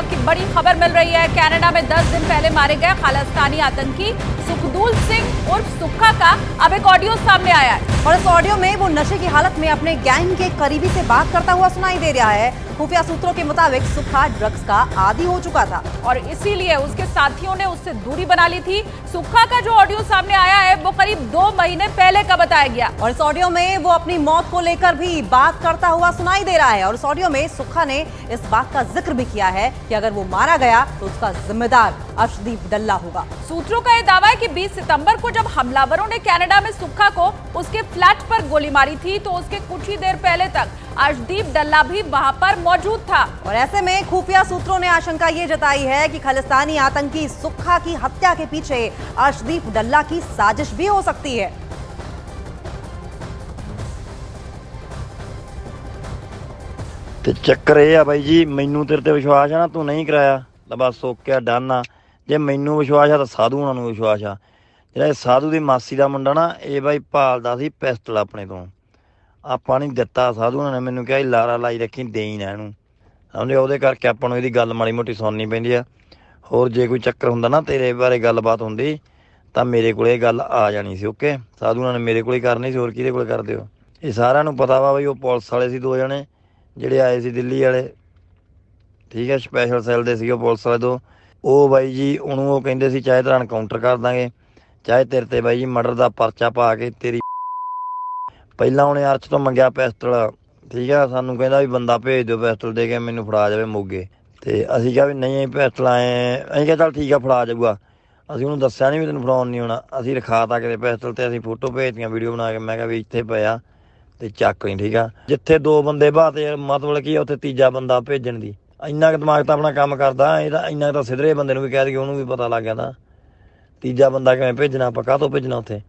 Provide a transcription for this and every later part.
वक्त की बड़ी खबर मिल रही है। कनाडा में 10 दिन पहले मारे गए खालिस्तानी आतंकी सुखदूल सिंह उर्फ सुक्खा का अब एक ऑडियो सामने आया है और इस ऑडियो में वो नशे की हालत में अपने गैंग के करीबी से बात करता हुआ सुनाई दे रहा है। खुफिया सूत्रों के मुताबिक सुक्खा ड्रग्स का आदी हो चुका था और इसीलिए उसके साथियों ने उससे दूरी बना ली थी। सुक्खा का जो ऑडियो सामने आया है वो करीब 2 महीने पहले का बताया गया और इस ऑडियो में वो अपनी मौत को लेकर भी बात करता हुआ सुनाई दे रहा है। और इस ऑडियो में सुक्खा ने इस बात का जिक्र भी किया है कि अगर वो मारा गया तो उसका जिम्मेदार अर्शदीप डल्ला होगा। सूत्रों का यह दावा है कि 20 सितंबर को जब हमलावरों ने कनाडा में सुक्खा को उसके फ्लैट पर गोली मारी थी तो उसके कुछ ही देर पहले तक अर्शदीप डल्ला भी वहां पर मौजूद था। और ऐसे में खुफिया सूत्रों ने आशंका ये जताई है कि खालिस्तानी आतंकी सुक्खा की हत्या के पीछे अर्शदीप डल्ला की साजिश भी हो सकती है। ਤੇ ਚੱਕਰ ਇਹ ਆ ਬਾਈ ਜੀ, ਮੈਨੂੰ ਤੇਰੇ ਤੇ ਵਿਸ਼ਵਾਸ ਆ ਨਾ, ਤੂੰ ਨਹੀਂ ਕਰਾਇਆ ਤਾਂ ਬਸ ਸੋਕਿਆ ਡਨ ਆ। ਜੇ ਮੈਨੂੰ ਵਿਸ਼ਵਾਸ ਆ ਤਾਂ ਸਾਧੂ ਉਹਨਾਂ ਨੂੰ ਵਿਸ਼ਵਾਸ ਆ। ਜਿਹੜਾ ਇਹ ਸਾਧੂ ਦੀ ਮਾਸੀ ਦਾ ਮੁੰਡਾ ਨਾ, ਇਹ ਬਾਈ ਭਾਲਦਾ ਸੀ ਪਿਸਟਲ ਆਪਣੇ ਤੋਂ, ਆਪਾਂ ਨਹੀਂ ਦਿੱਤਾ। ਸਾਧੂ ਉਹਨਾਂ ਨੇ ਮੈਨੂੰ ਕਿਹਾ ਲਾਰਾ ਲਾਈ ਰੱਖੀ, ਦੇਈ ਨਾ ਇਹਨੂੰ, ਸਮਝੇ। ਉਹਦੇ ਕਰਕੇ ਆਪਾਂ ਨੂੰ ਇਹਦੀ ਗੱਲ ਮਾੜੀ ਮੋਟੀ ਸੁਣਨੀ ਪੈਂਦੀ ਆ। ਹੋਰ ਜੇ ਕੋਈ ਚੱਕਰ ਹੁੰਦਾ ਨਾ, ਤੇਰੇ ਬਾਰੇ ਗੱਲਬਾਤ ਹੁੰਦੀ ਤਾਂ ਮੇਰੇ ਕੋਲ ਇਹ ਗੱਲ ਆ ਜਾਣੀ ਸੀ। ਓਕੇ, ਸਾਧੂ ਉਹਨਾਂ ਨੇ ਮੇਰੇ ਕੋਲ ਹੀ ਕਰਨੀ ਸੀ, ਹੋਰ ਕਿਹਦੇ ਕੋਲ ਕਰਦੇ ਹੋ। ਇਹ ਸਾਰਿਆਂ ਨੂੰ ਪਤਾ ਵਾ ਬਈ ਉਹ ਪੁਲਿਸ ਵਾਲੇ ਸੀ 2 ਜਣੇ ਜਿਹੜੇ ਆਏ ਸੀ ਦਿੱਲੀ ਵਾਲੇ, ਠੀਕ ਹੈ, ਸਪੈਸ਼ਲ ਸੈੱਲ ਦੇ ਸੀਗੇ ਪੁਲਿਸ ਵਾਲੇ 2। ਉਹ ਬਾਈ ਜੀ ਉਹਨੂੰ ਉਹ ਕਹਿੰਦੇ ਸੀ ਚਾਹੇ ਤੇਰਾ ਐਨਕਾਊਂਟਰ ਕਰ ਦਾਂਗੇ, ਚਾਹੇ ਤੇਰੇ ਤੇ ਬਾਈ ਜੀ ਮਰਡਰ ਦਾ ਪਰਚਾ ਪਾ ਕੇ ਤੇਰੀ। ਪਹਿਲਾਂ ਉਹਨੇ ਅਰਸ਼ ਤੋਂ ਮੰਗਿਆ ਪਿਸਟਲ, ਠੀਕ ਹੈ, ਸਾਨੂੰ ਕਹਿੰਦਾ ਵੀ ਬੰਦਾ ਭੇਜ ਦਿਓ ਪਿਸਟਲ ਦੇ ਕੇ ਮੈਨੂੰ ਫੜਾ ਜਾਵੇ ਮੋਗੇ। ਤੇ ਅਸੀਂ ਕਿਹਾ ਵੀ ਨਹੀਂ ਪਿਸਟਲ ਆਏ, ਅਸੀਂ ਕਿਹਾ ਚੱਲ ਠੀਕ ਆ ਫੜਾ ਜਾਊਗਾ। ਅਸੀਂ ਉਹਨੂੰ ਦੱਸਿਆ ਨਹੀਂ ਵੀ ਤੈਨੂੰ ਫੜਾਉਣ ਨਹੀਂ ਆਉਣਾ। ਅਸੀਂ ਰਖਾ ਤਾ ਕਿਤੇ ਪਿਸਟਲ ਤੇ ਅਸੀਂ ਫੋਟੋ ਭੇਜਤੀਆਂ ਵੀਡੀਓ ਬਣਾ ਕੇ। ਮੈਂ ਕਿਹਾ ਵੀ ਇੱਥੇ ਪਿਆ ਤੇ ਚੱਕ ਨਹੀਂ, ਠੀਕ ਆ। ਜਿੱਥੇ 2 ਬੰਦੇ ਬਾਤੇ ਮਤਲਬ ਕੀ ਉੱਥੇ ਤੀਜਾ ਬੰਦਾ ਭੇਜਣ ਦੀ ਇੰਨਾ ਕੁ ਦਿਮਾਗ ਤਾਂ ਆਪਣਾ ਕੰਮ ਕਰਦਾ। ਇਹਦਾ ਇੰਨਾ ਤਾਂ ਸਿੱਧਰੇ ਬੰਦੇ ਨੂੰ ਵੀ ਕਹਿ ਦਈਏ, ਉਹਨੂੰ ਵੀ ਪਤਾ ਲੱਗ ਜਾਂਦਾ ਤੀਜਾ ਬੰਦਾ ਕਿਵੇਂ ਭੇਜਣਾ, ਆਪਾਂ ਕਾਹਤੋਂ ਭੇਜਣਾ ਉੱਥੇ।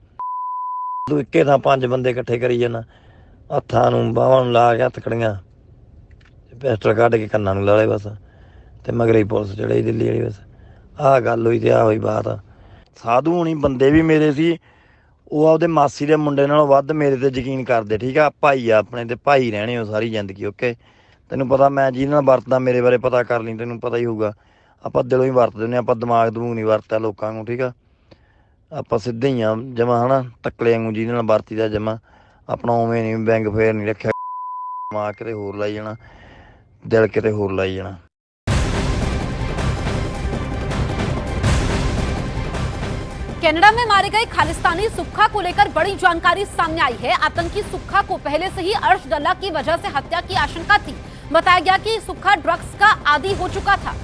ਤੂੰ ਇੱਕੇ ਥਾਂ 5 ਬੰਦੇ ਇਕੱਠੇ ਕਰੀ ਜਾਂਦਾ, ਹੱਥਾਂ ਨੂੰ ਬਾਹਾਂ ਨੂੰ ਲਾ ਕੇ ਹੱਥਕੜੀਆਂ, ਪਿਸਟਲ ਕੱਢ ਕੇ ਕੰਨਾਂ ਨੂੰ ਲਾ ਲਏ ਬਸ। ਤੇ ਮਗਰੇ ਪੁਲਿਸ ਚੜ੍ਹੀ ਦਿੱਲੀ ਵਾਲੀ ਬਸ। ਆਹ ਗੱਲ ਹੋਈ ਤੇ ਆਹ ਹੋਈ ਬਾਤ। ਸਾਧੂ ਹੋਣੀ ਬੰਦੇ ਵੀ ਮੇਰੇ ਸੀ, ਉਹ ਆਪਦੇ ਮਾਸੀ ਦੇ ਮੁੰਡੇ ਨਾਲੋਂ ਵੱਧ ਮੇਰੇ ਤੇ ਯਕੀਨ ਕਰਦੇ, ਠੀਕ ਆ। ਭਾਈ ਆ ਆਪਣੇ ਤੇ ਭਾਈ ਰਹਿਣੇ ਹੋ ਸਾਰੀ ਜ਼ਿੰਦਗੀ। ਓਕੇ, ਤੈਨੂੰ ਪਤਾ ਮੈਂ ਜਿਹਦੇ ਨਾਲ ਵਰਤਦਾ, ਮੇਰੇ ਬਾਰੇ ਪਤਾ ਕਰ ਲਈ, ਤੈਨੂੰ ਪਤਾ ਹੀ ਹੋਊਗਾ। ਆਪਾਂ ਦਿਲੋਂ ਹੀ ਵਰਤਦੇ ਹੁੰਦੇ, ਆਪਾਂ ਦਿਮਾਗ ਦਮੂਗ ਨਹੀਂ ਵਰਤਿਆ ਲੋਕਾਂ ਨੂੰ, ਠੀਕ ਆ। ਆਪਾਂ ਸਿੱਧੇ ਹੀ ਆ ਜਮਾ, ਹੈ ਨਾ, ਤੱਕਲੇ ਵਾਂਗੂ ਜਿਹਦੇ ਨਾਲ ਵਰਤੀ ਦਾ ਜਮਾ। ਆਪਣਾ ਉਵੇਂ ਨਹੀਂ ਬੈਂਕ ਫੇਰ ਨਹੀਂ ਰੱਖਿਆ, ਦਿਮਾਗ ਕਿਤੇ ਹੋਰ ਲਾਈ ਜਾਣਾ, ਦਿਲ ਕਿਤੇ ਹੋਰ ਲਾਈ ਜਾਣਾ। कनाडा में मारे गए खालिस्तानी सुक्खा को लेकर बड़ी जानकारी सामने आई है। आतंकी सुक्खा को पहले से ही अर्श डल्ला की वजह से हत्या की आशंका थी। बताया गया कि सुक्खा ड्रग्स का आदी हो चुका था।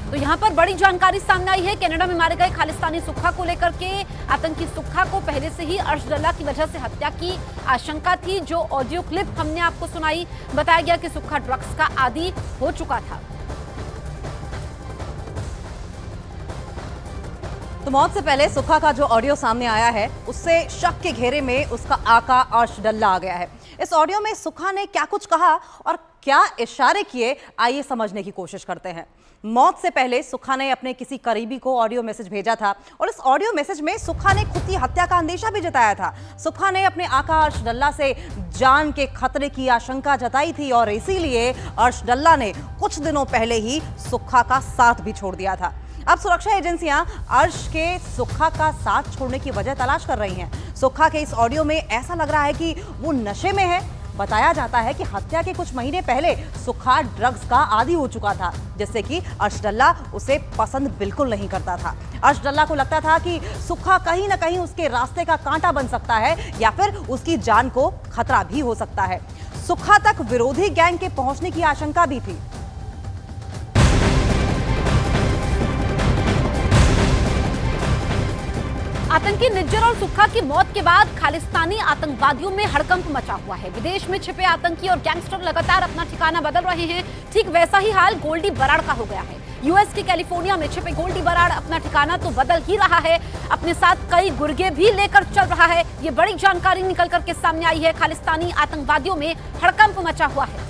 तो यहां पर बड़ी जानकारी सामने आई है। कनाडा में मारे गए खालिस्तानी सुक्खा को लेकर के आतंकी सुक्खा को पहले से ही अर्श डल्ला की वजह से हत्या की आशंका थी। जो ऑडियो क्लिप हमने आपको सुनाई, बताया गया कि सुक्खा ड्रग्स का आदी हो चुका था। तो मौत से पहले सुक्खा का जो ऑडियो सामने आया है उससे शक के घेरे में उसका आका अर्श डल्ला आ गया है। इस ऑडियो में सुक्खा ने क्या कुछ कहा और क्या इशारे किए, आइए समझने की कोशिश करते हैं। मौत से पहले सुक्खा ने अपने किसी करीबी को ऑडियो मैसेज भेजा था और इस ऑडियो मैसेज में सुक्खा ने खुद की हत्या का अंदेशा भी जताया था। सुक्खा ने अपने आका अर्श डल्ला से जान के खतरे की आशंका जताई थी और इसीलिए अर्श डल्ला ने कुछ दिनों पहले ही सुक्खा का साथ भी छोड़ दिया था। अब सुरक्षा एजेंसियां अर्श के सुक्खा का साथ छोड़ने की वजह तलाश कर रही हैं। सुक्खा के इस ऑडियो में ऐसा लग रहा है कि वो नशे में है। बताया जाता है कि हत्या के कुछ महीने पहले सुक्खा ड्रग्स का आदी हो चुका था, जिससे कि अर्श डल्ला उसे पसंद बिल्कुल नहीं करता था। अर्श डल्ला को लगता था कि सुक्खा कहीं ना कहीं उसके रास्ते का कांटा बन सकता है या फिर उसकी जान को खतरा भी हो सकता है। सुक्खा तक विरोधी गैंग के पहुंचने की आशंका भी थी। आतंकी निज्जर और सुक्खा की मौत के बाद खालिस्तानी आतंकवादियों में हड़कंप मचा हुआ है। विदेश में छिपे आतंकी और गैंगस्टर लगातार अपना ठिकाना बदल रहे हैं। ठीक वैसा ही हाल गोल्डी बराड़ का हो गया है। यूएस की कैलिफोर्निया में छिपे गोल्डी बराड़ अपना ठिकाना तो बदल ही रहा है, अपने साथ कई गुर्गे भी लेकर चल रहा है। ये बड़ी जानकारी निकल करके सामने आई है। खालिस्तानी आतंकवादियों में हड़कंप मचा हुआ है।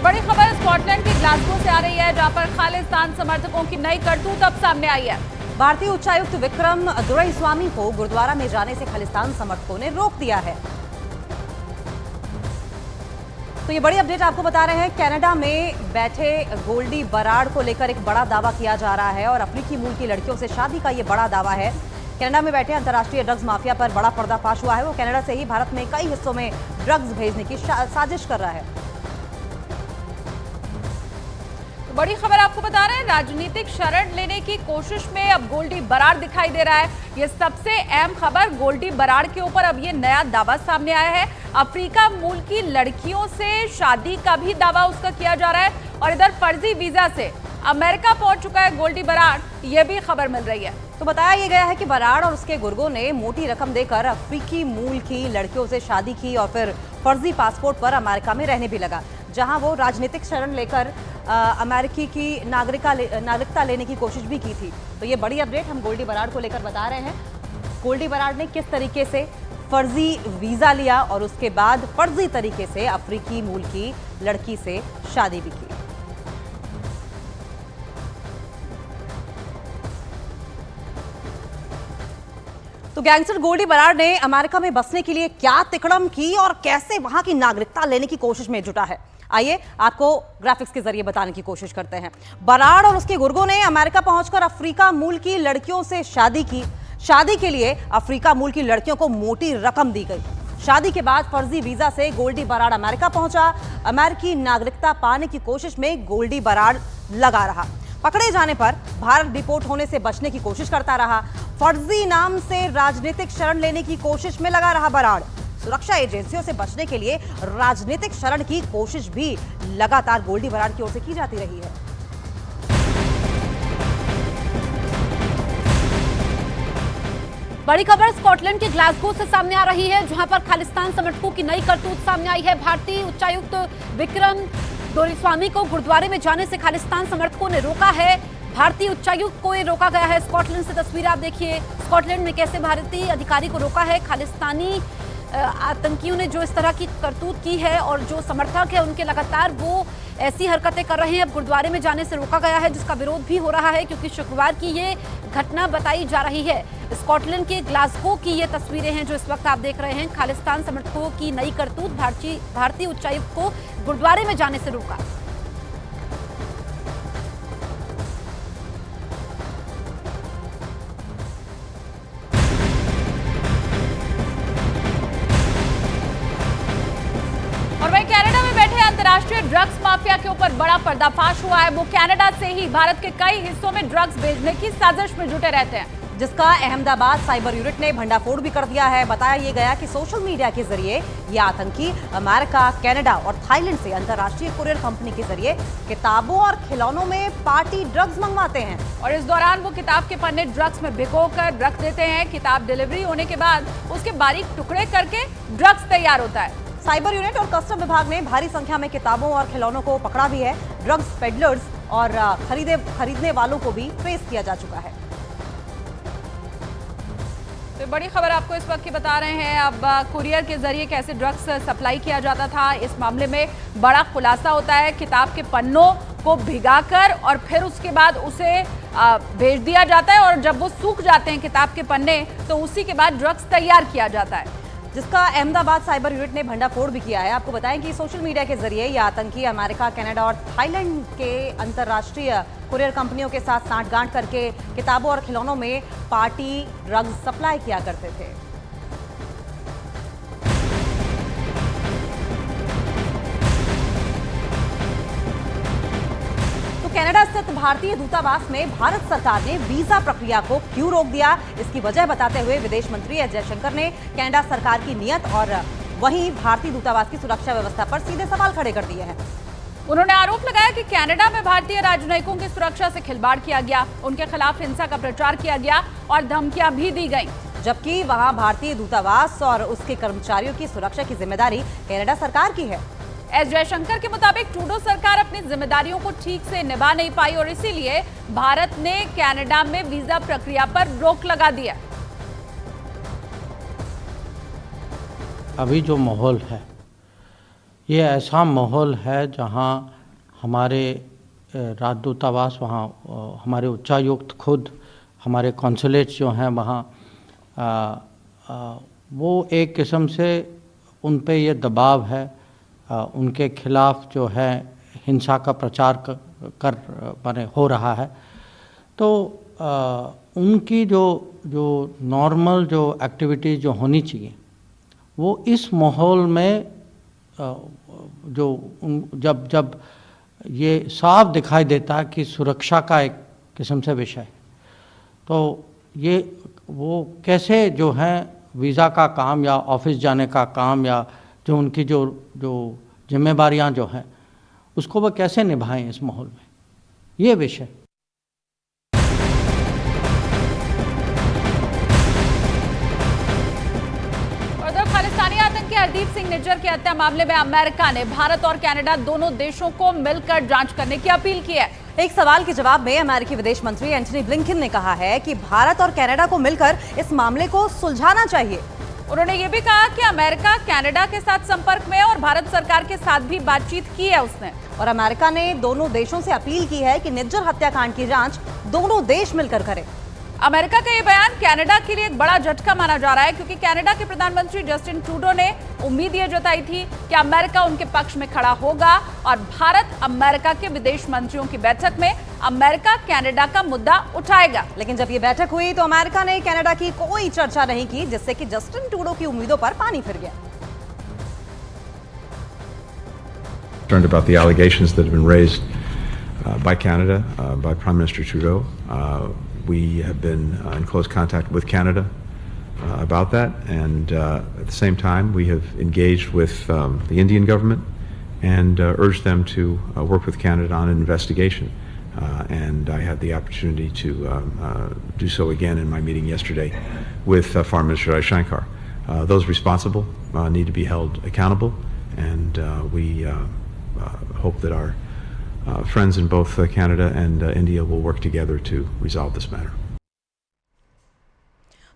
बड़ी खबर स्कॉटलैंड के ग्लासगो से आ रही है, जहां पर खालिस्तान समर्थकों की नई करतूत अब सामने आई है। भारतीय उच्चायुक्त विक्रम दुरईस्वामी को गुरुद्वारा में जाने से खालिस्तान समर्थकों ने रोक दिया है। तो ये बड़ी अपडेट आपको बता रहे हैं। कनाडा में बैठे गोल्डी बराड़ को लेकर एक बड़ा दावा किया जा रहा है और अफ्रीकी मूल की लड़कियों से शादी का ये बड़ा दावा है। कनाडा में बैठे अंतर्राष्ट्रीय ड्रग्स माफिया पर बड़ा पर्दाफाश हुआ है। वो कनाडा से ही भारत में कई हिस्सों में ड्रग्स भेजने की साजिश कर रहा है। तो बड़ी खबर आपको बता रहे हैं, राजनीतिक शरण लेने की कोशिश में अब गोल्डी बराड़ दिखाई दे रहा है। ये सबसे अहम खबर, गोल्डी बराड़ के ऊपर अब ये नया दावा सामने आया है। अफ्रीका मूल की लड़कियों से शादी का भी दावा उसका किया जा रहा है और इधर फर्जी वीजा से अमेरिका पहुंच चुका है गोल्डी बराड़, ये भी खबर मिल रही है। तो बताया ये गया है कि बराड़ और उसके गुर्गों ने मोटी रकम देकर अफ्रीकी मूल की लड़कियों से शादी की और फिर फर्जी पासपोर्ट पर अमेरिका में रहने भी लगा, जहां वो राजनीतिक शरण लेकर अमेरिकी की नागरिकता लेने की कोशिश भी की थी। तो ये बड़ी अपडेट हम गोल्डी बराड़ को लेकर बता रहे हैं। गोल्डी बराड़ ने किस तरीके से फर्जी वीजा लिया और उसके बाद फर्जी तरीके से अफ्रीकी मूल की लड़की से शादी भी की। तो गैंगस्टर गोल्डी बराड़ ने अमेरिका में बसने के लिए क्या तिकड़म की और कैसे वहां की नागरिकता लेने की कोशिश में जुटा है, आइए आपको ग्राफिक्स के जरिए बताने की कोशिश करते हैं। बराड़ और उसके गुर्गों ने अमेरिका पहुंचकर अफ्रीका मूल की लड़कियों से शादी की। शादी के लिए अफ्रीका मूल की लड़कियों को मोटी रकम दी गई। शादी के बाद फर्जी वीजा से गोल्डी बराड़ अमेरिका पहुंचा। अमेरिकी नागरिकता पाने की कोशिश में गोल्डी बराड़ लगा रहा। पकड़े जाने पर भारत डिपोर्ट होने से बचने की कोशिश करता रहा। फर्जी नाम से राजनीतिक शरण लेने की कोशिश में लगा रहा बराड़। सुरक्षा एजेंसियों से बचने के लिए राजनीतिक शरण की कोशिश भी लगातार गोल्डी बराड़ की ओर से की जाती रही है। बड़ी खबर स्कॉटलैंड के ग्लासगो से सामने आ रही है, जहां पर खालिस्तान समर्थकों की नई करतूत सामने आई है। भारतीय उच्चायुक्त विक्रम दुरईस्वामी को गुरुद्वारे में जाने से खालिस्तान समर्थकों ने रोका है। भारतीय उच्चायुक्त को ये रोका गया है। स्कॉटलैंड से तस्वीर आप देखिए, स्कॉटलैंड में कैसे भारतीय अधिकारी को रोका है। खालिस्तानी आतंकियों ने जो इस तरह की करतूत की है और जो समर्थक है उनके लगातार वो ऐसी हरकतें कर रहे हैं। अब गुरुद्वारे में जाने से रोका गया है, जिसका विरोध भी हो रहा है, क्योंकि शुक्रवार की ये घटना बताई जा रही है। स्कॉटलैंड के ग्लासगो की ये तस्वीरें हैं जो इस वक्त आप देख रहे हैं। खालिस्तान समर्थकों की नई करतूत, भारतीय उच्चायुक्त को गुरुद्वारे में जाने से रोका। और वहीं कनाडा में बैठे अंतर्राष्ट्रीय ड्रग्स माफिया के ऊपर बड़ा पर्दाफाश हुआ है। वो कनाडा से ही भारत के कई हिस्सों में ड्रग्स भेजने की साजिश में जुटे रहते हैं, जिसका अहमदाबाद साइबर यूनिट ने भंडाफोड़ भी कर दिया है। बताया ये गया कि सोशल मीडिया के जरिए ये आतंकी अमेरिका, कनाडा और थाईलैंड से अंतर्राष्ट्रीय कुरियर कंपनी के जरिए किताबों और खिलौनों में पार्टी ड्रग्स मंगवाते हैं और इस दौरान वो किताब के पन्ने ड्रग्स में भिगोकर रख देते हैं। किताब डिलीवरी होने के बाद उसके बारीक टुकड़े करके ड्रग्स तैयार होता है। साइबर यूनिट और कस्टम विभाग ने भारी संख्या में किताबों और खिलौनों को पकड़ा भी है। ड्रग्स पेडलर्स और खरीदने वालों को भी ट्रेस किया जा चुका है। तो बड़ी खबर आपको इस वक्त की बता रहे हैं। अब कुरियर के जरिए कैसे ड्रग्स सप्लाई किया जाता था, इस मामले में बड़ा खुलासा होता है। किताब के पन्नों को भिगाकर और फिर उसके बाद उसे भेज दिया जाता है और जब वो सूख जाते हैं किताब के पन्ने, तो उसी के बाद ड्रग्स तैयार किया जाता है, जिसका अहमदाबाद साइबर यूनिट ने भंडाफोड़ भी किया है। आपको बताएं कि सोशल मीडिया के जरिए ये आतंकी अमेरिका, कनाडा और थाईलैंड के अंतर्राष्ट्रीय कुरियर कंपनियों के साथ सांठगांठ करके किताबों और खिलौनों में पार्टी ड्रग्स सप्लाई किया करते थे। कनाडा स्थित भारतीय दूतावास में भारत सरकार ने वीजा प्रक्रिया को क्यों रोक दिया, इसकी वजह बताते हुए विदेश मंत्री एस जयशंकर ने कनाडा सरकार की नीयत और वहीं भारतीय दूतावास की सुरक्षा व्यवस्था पर सीधे सवाल खड़े कर दिए हैं। उन्होंने आरोप लगाया कि कनाडा में भारतीय राजनयिकों की सुरक्षा से खिलवाड़ किया गया, उनके खिलाफ हिंसा का प्रचार किया गया और धमकियां भी दी गई, जबकि वहां भारतीय दूतावास और उसके कर्मचारियों की सुरक्षा की जिम्मेदारी कनाडा सरकार की है। एस जयशंकर के मुताबिक ट्रूडो सरकार अपनी जिम्मेदारियों को ठीक से निभा नहीं पाई और इसीलिए भारत ने कनाडा में वीजा प्रक्रिया पर रोक लगा दिया। अभी जो माहौल है ये ऐसा माहौल है जहां हमारे राजदूतावास, वहाँ हमारे उच्चायुक्त खुद हमारे कॉन्सुलेट्स जो हैं वहाँ वो एक किस्म से उन पे ये दबाव है, उनके खिलाफ जो है हिंसा का प्रचार कर माने हो रहा है। तो उनकी जो नॉर्मल जो एक्टिविटीज़ जो होनी चाहिए वो इस माहौल में जब ये साफ दिखाई देता है कि सुरक्षा का एक किस्म से विषय है, तो ये वो कैसे जो है वीज़ा का काम या ऑफिस जाने का काम या जो उनकी जो जिम्मेदारियां जो हैं उसको वो कैसे निभाएं इस माहौल में, ये विषय। खालिस्तानी आतंकी हरदीप सिंह निज्जर की हत्या मामले में अमेरिका ने भारत और कनाडा दोनों देशों को मिलकर जांच करने की अपील की है। एक सवाल के जवाब में अमेरिकी विदेश मंत्री एंटनी ब्लिंकन ने कहा है कि भारत और कनाडा को मिलकर इस मामले को सुलझाना चाहिए। उन्होंने ये भी कहा कि अमेरिका कनाडा के साथ संपर्क में है और भारत सरकार के साथ भी बातचीत की है उसने। और अमेरिका ने दोनों देशों से अपील की है कि निज्जर हत्याकांड की जांच दोनों देश मिलकर करें। अमेरिका का ये बयान कनाडा के लिए एक बड़ा झटका माना जा रहा है, क्योंकि कनाडा के प्रधानमंत्री जस्टिन ट्रूडो ने उम्मीद ये जताई थी कि अमेरिका उनके पक्ष में खड़ा होगा और भारत अमेरिका के विदेश मंत्रियों की बैठक में अमेरिका कनाडा का मुद्दा उठाएगा। लेकिन जब ये बैठक हुई तो अमेरिका ने कनाडा की कोई चर्चा नहीं की, जिससे कि जस्टिन ट्रूडो की उम्मीदों पर पानी फिर गया। Concerned about the allegations that have been raised by Canada, by Prime Minister Trudeau. We have been in close contact with Canada about that, and at the same time we have engaged with the Indian government and urged them to work with Canada on an investigation. And I had the opportunity to do so again in my meeting yesterday with Foreign Minister Jaishankar. Those responsible need to be held accountable, and we hope that our friends in both Canada and India will work together to resolve this matter.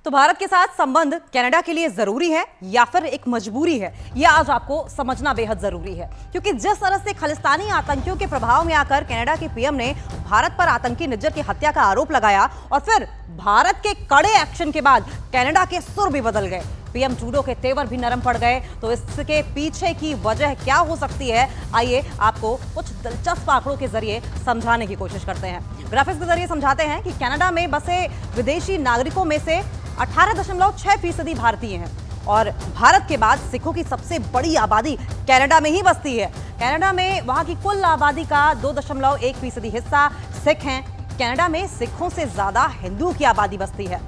तो भारत के साथ संबंध Canada के लिए जरूरी है या फिर एक मजबूरी है, यह आज आपको समझना बेहद जरूरी है, क्योंकि जिस तरह से खालिस्तानी आतंकियों के प्रभाव में आकर कनाडा के पीएम ने भारत पर आतंकी निज्जर की हत्या का आरोप लगाया और फिर भारत के कड़े एक्शन के बाद कनाडा के सुर भी बदल गए, पीएम ट्रूडो के तेवर भी नरम पड़ गए। तो इसके पीछे की वजह क्या हो सकती है, आइए आपको कुछ दिलचस्प आंकड़ों के जरिए समझाने की कोशिश करते हैं। ग्राफिक्स के जरिए समझाते हैं कि कनाडा में बसे विदेशी नागरिकों में से 18.6% भारतीय हैं और भारत के बाद सिखों की सबसे बड़ी आबादी कनाडा में ही बसती है। कनाडा में वहां की कुल आबादी का 2.1% हिस्सा सिख हैं। कनाडा में सिखों से ज्यादा हिंदुओं की आबादी बसती है।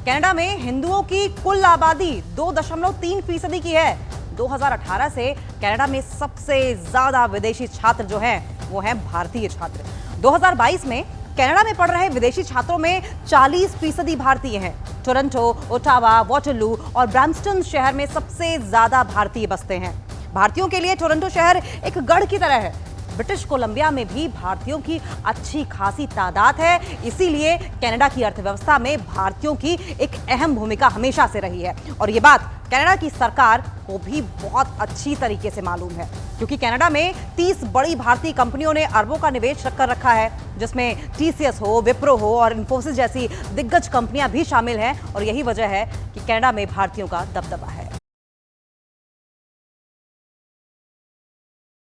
कनाडा में हिंदुओं की कुल आबादी 2.3% की है। 2018 से कनाडा में सबसे ज्यादा विदेशी छात्र जो हैं वो हैं भारतीय छात्र। 2022 में कनाडा में पढ़ रहे विदेशी छात्रों में 40% भारतीय हैं। टोरंटो, ओटावा, वाटरलू और ब्रैम्पटन शहर में सबसे ज्यादा भारतीय बसते हैं। भारतीयों के लिए टोरंटो शहर एक गढ़ की तरह है। ब्रिटिश कोलंबिया में भी भारतीयों की अच्छी खासी तादाद है, इसीलिए कनाडा की अर्थव्यवस्था में भारतीयों की एक अहम भूमिका हमेशा से रही है और ये बात कनाडा की सरकार को भी बहुत अच्छी तरीके से मालूम है, क्योंकि कनाडा में 30 बड़ी भारतीय कंपनियों ने अरबों का निवेश कर रखा है, जिसमें TCS हो, विप्रो हो और इन्फोसिस जैसी दिग्गज कंपनियां भी शामिल हैं और यही वजह है कि कनाडा में भारतीयों का दबदबा है।